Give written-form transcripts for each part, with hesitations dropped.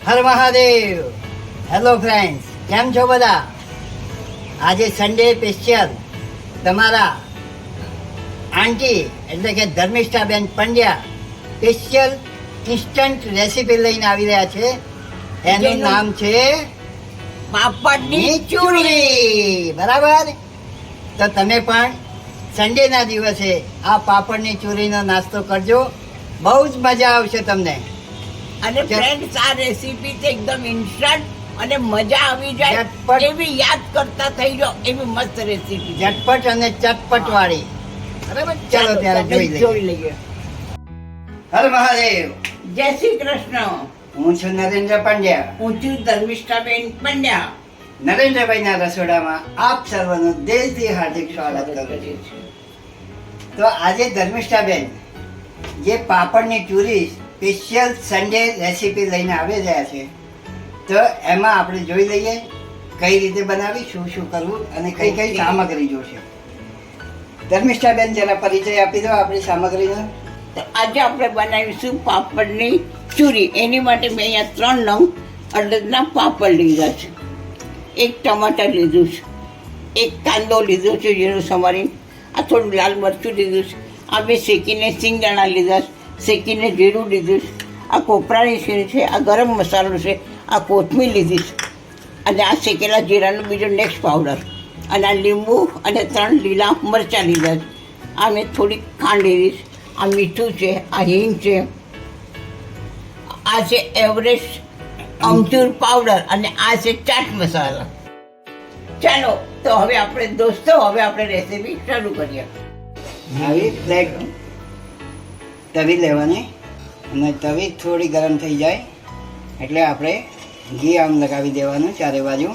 હર Mahadev. Hello friends, કેમ છો બધા? આજે સન્ડે સ્પેશિયલ તમારા આંટી એટલે કે ધર્મિષ્ઠાબેન પંડ્યા સ્પેશિયલ ઇન્સ્ટન્ટ રેસીપી લઈને આવી રહ્યા છે. એનું નામ છે પાપડની ચૂરી. બરાબર? તો તમે પણ સન્ડેના દિવસે આ પાપડની ચૂરીનો નાસ્તો કરજો, બહુ જ મજા આવશે તમને. અને ફ્રેન્ડ્સ, આ રેસીપી તો એકદમ ઇન્સ્ટન્ટ અને મજા આવી જાય ઝટપટ. એવી યાદ કરતા થઈ જાઓ એવી મસ્ત રેસીપી. ઝટપટ અને ચટપટ વાળી. બરાબર? ચાલો ત્યારે જોઈ લઈએ. હર મહાદેવ. જય શ્રી કૃષ્ણ. હું છું નરેન્દ્ર પંડ્યા. હું છું ધર્મિષ્ઠાબેન પંડ્યા. નરેન્દ્રભાઈના રસોડામાં આપ સર્વનું દિલથી હાર્દિક સ્વાગત કરું છું. તો આજે ધર્મિષ્ઠાબેન જે પાપડની ચૂરી સ્પેશિયલ સન્ડે રેસીપી લઈને આવી રહ્યા છે, તો એમાં આપણે જોઈ લઈએ કઈ રીતે બનાવી, શું શું કરવું અને કઈ કઈ સામગ્રી જોશે. ધર્મિષ્ઠાબેન જરા પરિચય આપી દો આપણી સામગ્રીનો. તો આજે આપણે બનાવીશું પાપડની ચૂરી. એની માટે મેં અહીંયા 3 નંગ અડદના પાપડ લીધા છે, 1 ટમાટર લીધું છે, 1 કાંદો લીધો છે ઝીણું સમારીને, આ થોડું લાલ મરચું લીધું છે, આ બે શેકીને સિંગદાણા લીધા છે, શેકીને જીરું લીધું છે, આ કોપરાની છીણ છે, આ ગરમ મસાલો છે, આ કોથમીર લીધી છે, અને આ શેકેલા જીરાનો બીજો નેક્સ્ટ પાવડર, અને આ લીંબુ અને 3 લીલા મરચાં લીધા છે. આ મેં થોડી ખાંડ લીધી છે, આ મીઠું છે, આ હિંગ છે, આ છે એવરેસ્ટ અમચૂર પાવડર, અને આ છે ચાટ મસાલા. ચાલો તો હવે આપણે રેસીપી શરૂ કરીએ. આવી ફ્લેટ તવી લેવાની અને તવી થોડી ગરમ થઈ જાય એટલે આપણે ઘી આમ લગાવી દેવાનું ચારે બાજુ.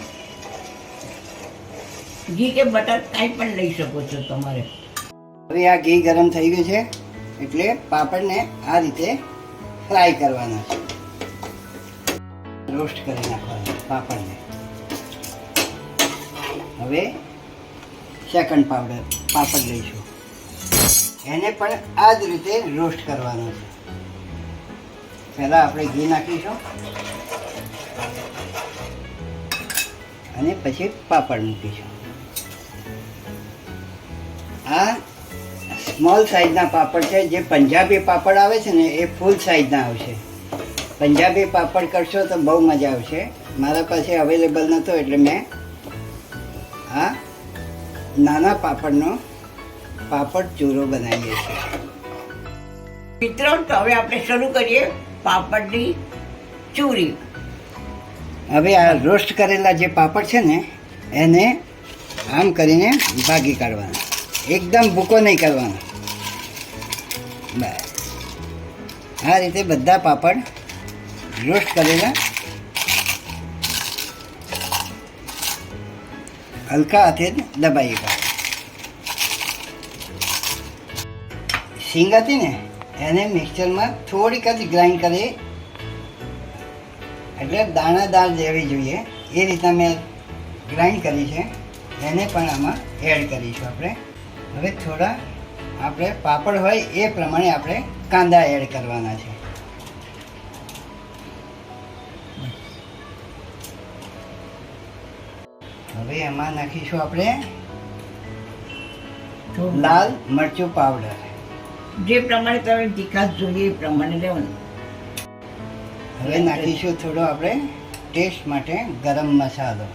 ઘી કે બટર કાંઈ પણ લઈ શકો છો તમારે. હવે આ ઘી ગરમ થઈ ગયું છે એટલે પાપડને આ રીતે ફ્રાય કરવાના છે, રોસ્ટ કરી નાખવાના પાપડને. હવે સેકન્ડ પાપડ લઈશું, એને પણ આ જ રીતે રોસ્ટ કરવાનો છે. પહેલાં આપણે ઘી નાખીશું અને પછી પાપડ મૂકીશું. આ સ્મોલ સાઈઝના પાપડ છે. જે પંજાબી પાપડ આવે છે ને એ ફૂલ સાઈઝના આવશે. પંજાબી પાપડ કરશો તો બહુ મજા આવશે. મારા પાસે અવેલેબલ નહોતો એટલે મેં આ નાના પાપડનો પાપડ ચૂરો બનાવીએ છીએ. મિત્રો, તો હવે આપણે શરૂ કરીએ પાપડની ચૂરી. હવે આ રોસ્ટ કરેલા જે પાપડ છે ને એને આમ કરીને ભાગી કાઢવાના, એકદમ ભૂકો નહીં કરવાનો. બસ આ રીતે બધા પાપડ રોસ્ટ કરેલા હલકા હાથે દબાઈ કાઢો. શીંગ હતી ને એને મિક્સરમાં થોડીક જ ગ્રાઇન્ડ કરી એટલે દાણાદાર જેવી જોઈએ એ રીતના મેં ગ્રાઇન્ડ કરી છે. એને પણ આમાં એડ કરીશું આપણે. હવે થોડા આપણે પાપડ હોય એ પ્રમાણે આપણે કાંદા એડ કરવાના છે. હવે એમાં નાખીશું આપણે લાલ મરચું પાવડર. જે પ્રમાણે તમે તીખાશ જોઈએ એ પ્રમાણે લેવાનું. હવે નાખીશું થોડો આપણે ટેસ્ટ માટે ગરમ મસાલો.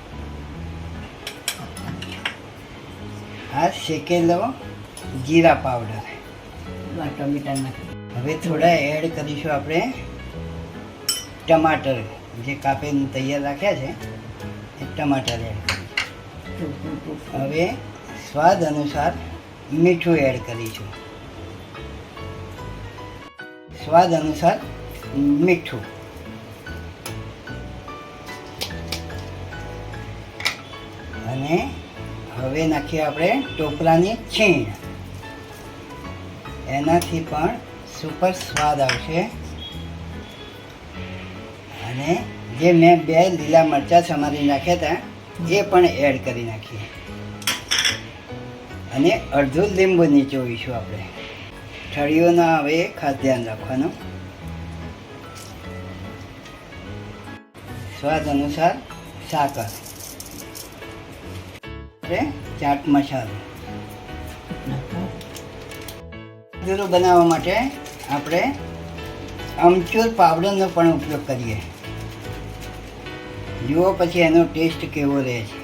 આ શેકેલો જીરા પાવડર. ટમેટા નાખી. હવે થોડા એડ કરીશું આપણે ટમાટર, જે કાપીને તૈયાર રાખ્યા છે એ ટમાટર એડ કરીશું. હવે સ્વાદ અનુસાર મીઠું એડ કરીશું. સ્વાદ અનુસાર મીઠું. અને હવે નાખીએ આપણે ટોપરાની છીણ. એનાથી પણ સુપર સ્વાદ આવશે. અને જે મેં 2 લીલા મરચાં સમારી નાખ્યા હતા એ પણ એડ કરી નાખીએ. અને અડધું લીંબુ નીચોવીશું આપણે. ઠળીઓ ના આવે ખાસ ધ્યાન રાખવાનું. સ્વાદ અનુસાર સાકર, ચાટ મસાલો. ખજૂરો બનાવવા માટે આપણે અમચૂર પાવડરનો પણ ઉપયોગ કરીએ. જુઓ પછી એનો ટેસ્ટ કેવો રહે છે.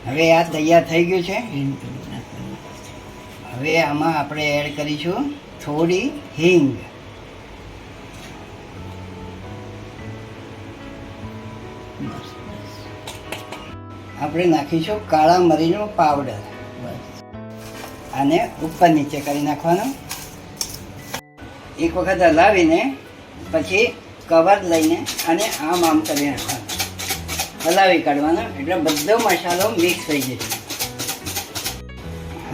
હવે આ તૈયાર થઈ ગયું છે. હવે આમાં આપણે એડ કરીશું થોડી હિંગ. આપણે નાખીશું કાળા મરીનો પાવડર. આને ઉપર નીચે કરી નાખવાનું. એક વખત હલાવીને પછી કવર લઈને આને આમ કરી નાખવાનું, હલાવી કાઢવાનો, એટલે બધો મસાલો મિક્સ થઈ જશે.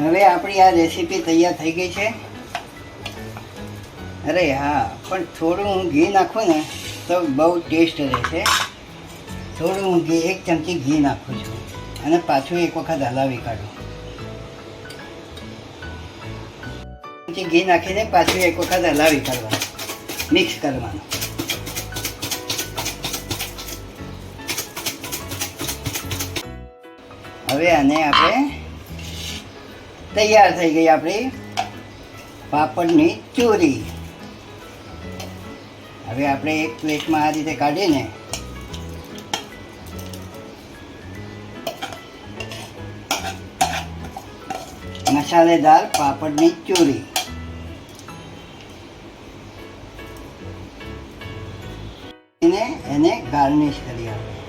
હવે આપણી આ રેસીપી તૈયાર થઈ ગઈ છે. અરે હા, પણ થોડું હું ઘી નાખું ને તો બહુ ટેસ્ટ રહેશે. થોડું હું ઘી, 1 ચમચી ઘી નાખું છું અને પાછું એક વખત હલાવી કાઢું. ઘી નાખીને પાછું એક વખત હલાવી કાઢવાનું, મિક્સ કરવાનું. હવે આને આપણે તૈયાર થઈ ગઈ આપણી પાપડની ચૂરી. હવે આપણે એક પ્લેટમાં આ રીતે કાઢીને મસાલેદાર પાપડની ચૂરી. એને ગાર્નિશ કરી આપણે.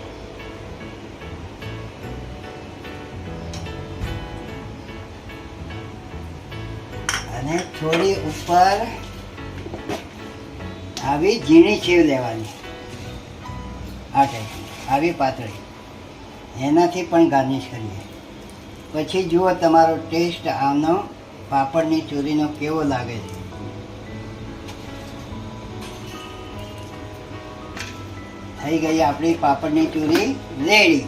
અને થોડી ઉપર આવી ઝીણી સેવ લેવાની, આ ટાઈપની, આવી પાતળી, એનાથી પણ ગાર્નિશ કરીએ. પછી જુઓ તમારો ટેસ્ટ આનો પાપડની ચોરીનો કેવો લાગે છે. થઈ ગઈ આપણી પાપડની ચોરી રેડી.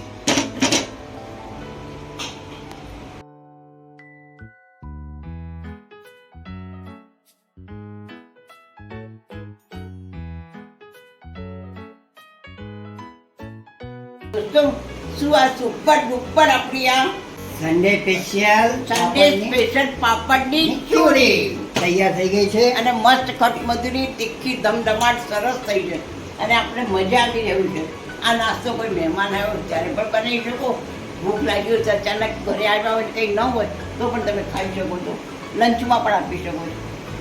દોસ્તો, શું આ સુપર ડુપર આપણી આ સન્ડે સ્પેશિયલ પાપડની ચોરી તૈયાર થઈ ગઈ છે. અને મસ્ત ખટમધુરી તીખી ધમધમાટ સરસ થઈ છે અને આપણે મજા આવી રહ્યું છે. આ નાસ્તો કોઈ મહેમાન આવ્યો ત્યારે પણ બનાવી શકો. ભૂખ લાગી હોય તો અચાનક ઘરે આવ્યા હોય કંઈ ન હોય તો પણ તમે ખાઈ શકો છો. લંચમાં પણ આપી શકો છો.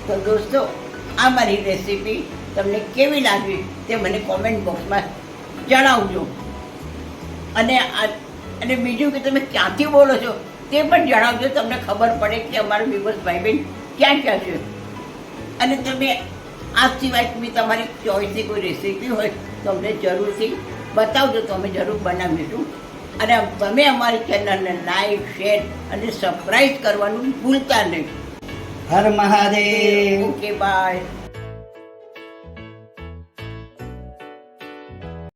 તો દોસ્તો, આ મારી રેસીપી તમને કેવી લાગી તે મને કોમેન્ટ બોક્સમાં જણાવજો. અને બીજું કે તમે ક્યાંથી બોલો છો તે પણ જણાવજો, તમને ખબર પડે કે અમારા વિવર્સ ભાઈ બહેન ક્યાં ક્યાં છે. અને તમે આ સિવાય બી તમારી ચોઈસની કોઈ રેસીપી હોય તો અમને જરૂરથી બતાવજો, તો અમે જરૂર બનાવીશું. અને તમે અમારી ચેનલને લાઈક, શેર અને સબસ્ક્રાઈબ કરવાનું ભૂલતા નહીં. હર મહાદેવ. Okay, by.